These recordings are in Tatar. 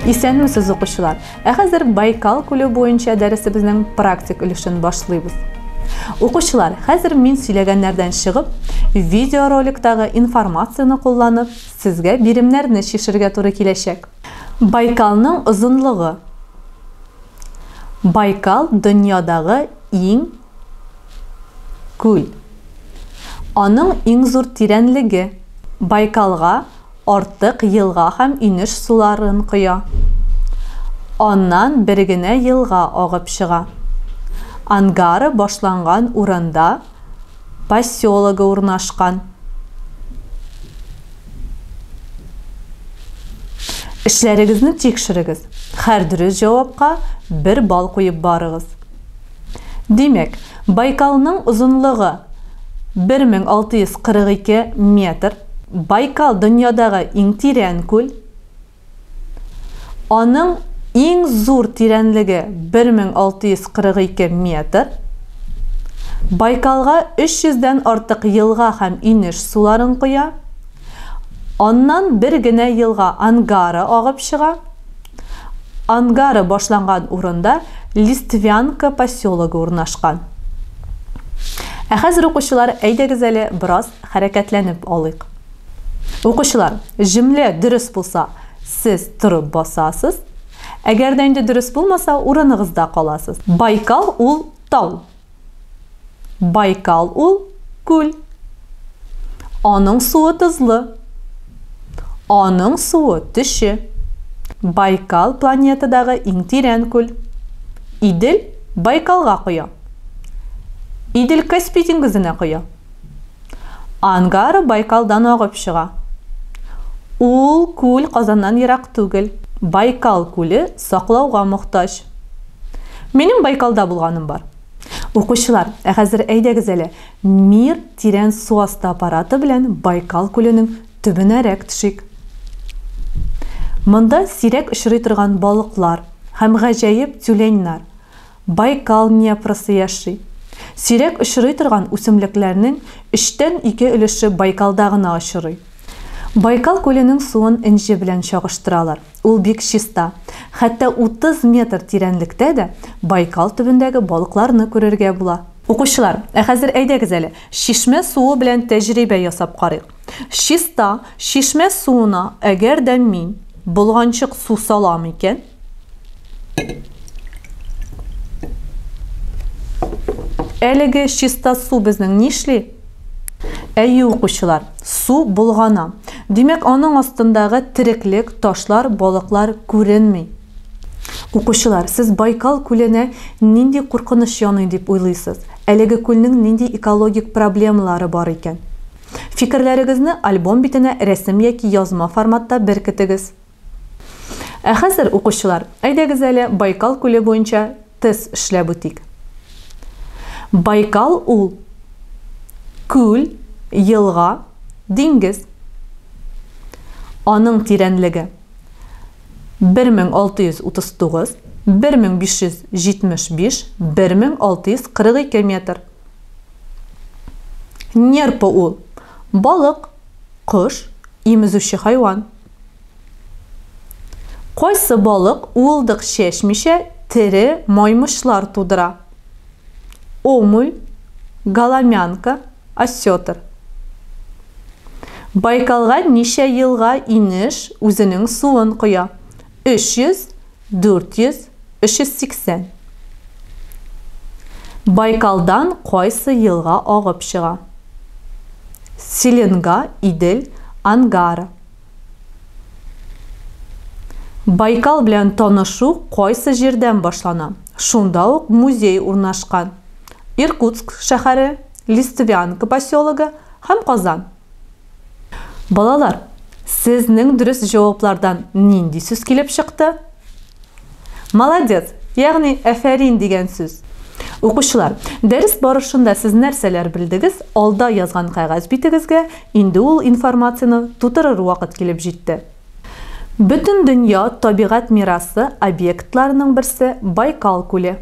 Исәнмесез укучылар? Хәзер Байкал күле буенча дәресебезнең практик өлешен башлыйбыз. Укучылар, хәзер мин сөйләгәннәрдән чыгып, видеороликтагы информацияны кулланып, сезгә биремнәрне шишергә туры киләчәк. Байкалның озынлыгы. Байкал дөньядагы иң күл. Аның иң зур тирәнлеге. Байкалга артык елга һәм инеш суларын коя. Аннан бер генә елга агып чыга. Ангары башланган урында поселогы урнашкан. Эшләрегезне тикшерегез. Һәр дөрес җавапка 1 бал куеп барыгыз. Димәк, Байкалның озынлыгы 1642 метр. Байкал дөньядагы иң тирән күл. Аның иң зур тирәнлеге 1642 метр. Байкалга 300дән артык елга һәм инеш суларын коя. Аннан бер генә елга Ангара агып чыга. Ангара башланган урында Листвянка поселогы урнашкан. Хәзер укучылар, әйдәгез әле бераз хәрәкәтләнеп алыйк. Укучылар, җөмлә дөрес булса, сез турып басасыз. Әгәр дә инде дөрес булмаса, урыныгызда каласыз. Байкал ул тау. Байкал ул күл. Аның суы тузлы. Аның суы төше. Байкал планетадагы иң тирән күл. Идел Байкалга коя. Идел Каспий диңгезенә коя. Ангара Байкалдан агып чыга. Ул күл Казаннан ерак түгел. Байкал күле саклауга мохтаҗ. Минем Байкалда булганым бар. Укучылар, хәзер әйдәгез әле Мир тирән су асты аппараты белән Байкал күленең төбенәрәк төшик. Монда сирәк очрый торган балыклар һәм гаҗәеп тюленнар, Байкал Днепросы яши. Сирәк очрый торган үсемлекләрнең 3тән 2 өлеше Байкалда гына очрый. Байкал күленең суын инҗе белән чагыштыралар. Ул бик чиста. Хәтта 30 метр тирәнлектә дә Байкал төбендәге балыкларны күрергә була. Укучылар, хәзер әйдәгез әле шишмә суы белән тәҗрибә ясап карыйк. Чиста шишмә суына әгәр дә мин булганчык су салам икән, әлеге чиста су безнең нишли? Әйе укучылар, су булгана. Димәк, аның астындагы тереклек, ташлар, балыклар күренми. Укучылар, сез Байкал күленә нинди куркыныч яный дип уйлыйсыз? Әлеге күлнең нинди экологик проблемалары бар икән? Фикерләрегезне альбом битенә рәсем яки язма форматта беркетегез. Хәзер укучылар, әйдәгез әле Байкал күле буенча тест эшләп үтик. Байкал ул күл, елга, диңгез. Аның тирәнлеге 1639, 1575, 1642 метр. Нерпа ул балык, кош, имезүче хайван. Кайсы балык уылдык чәчмичә тере маймышлар тудыра? Омуль, галамянка, осетр. Байкалга ничә елга инеш үзенең суын коя? 300, 400, 380. Байкалдан кайсы елга агып чыга? Селенга, Идел, Ангара. Байкал белән танышу кайсы җирдән башлана? Шунда ук музей урнашкан. Иркутск шәһәре, Листвянка поселогы һәм Казан. Балалар, сезнең дөрес җаваплардан нинди сүз килеп чыкты? Молодец, ягъни афәрин дигән сүз. Укучылар, дәрес барышында сез нәрсәләр белдегез? Алда язган кагаз битегезгә инде ул информацияны тутырыр вакыт килеп җитте. Бөтен дөнья табигать мирасы объектларының берсе Байкал күле.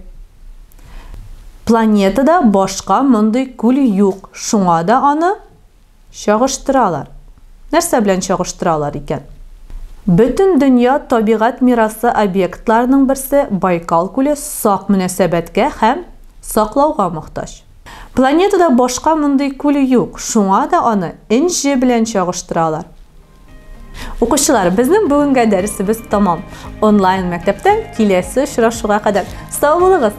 Планетада башка мондый күл юк, шуңа да аны чагыштыралар. Нәрсә белән чагыштыралар икән? Bütün dünya табигать мирасы объектларының берсе Байкал күле сак мөнәсәбәткә һәм саклауга мохтаҗ. Планетада башка мондый күл юк, шуңа да аны Энҗе белән чагыштыралар. Укучылар, безнең бүгенге дәресебез тәмам. Онлайн мәктәптән киләсе очрашуга кадәр сау булыгыз.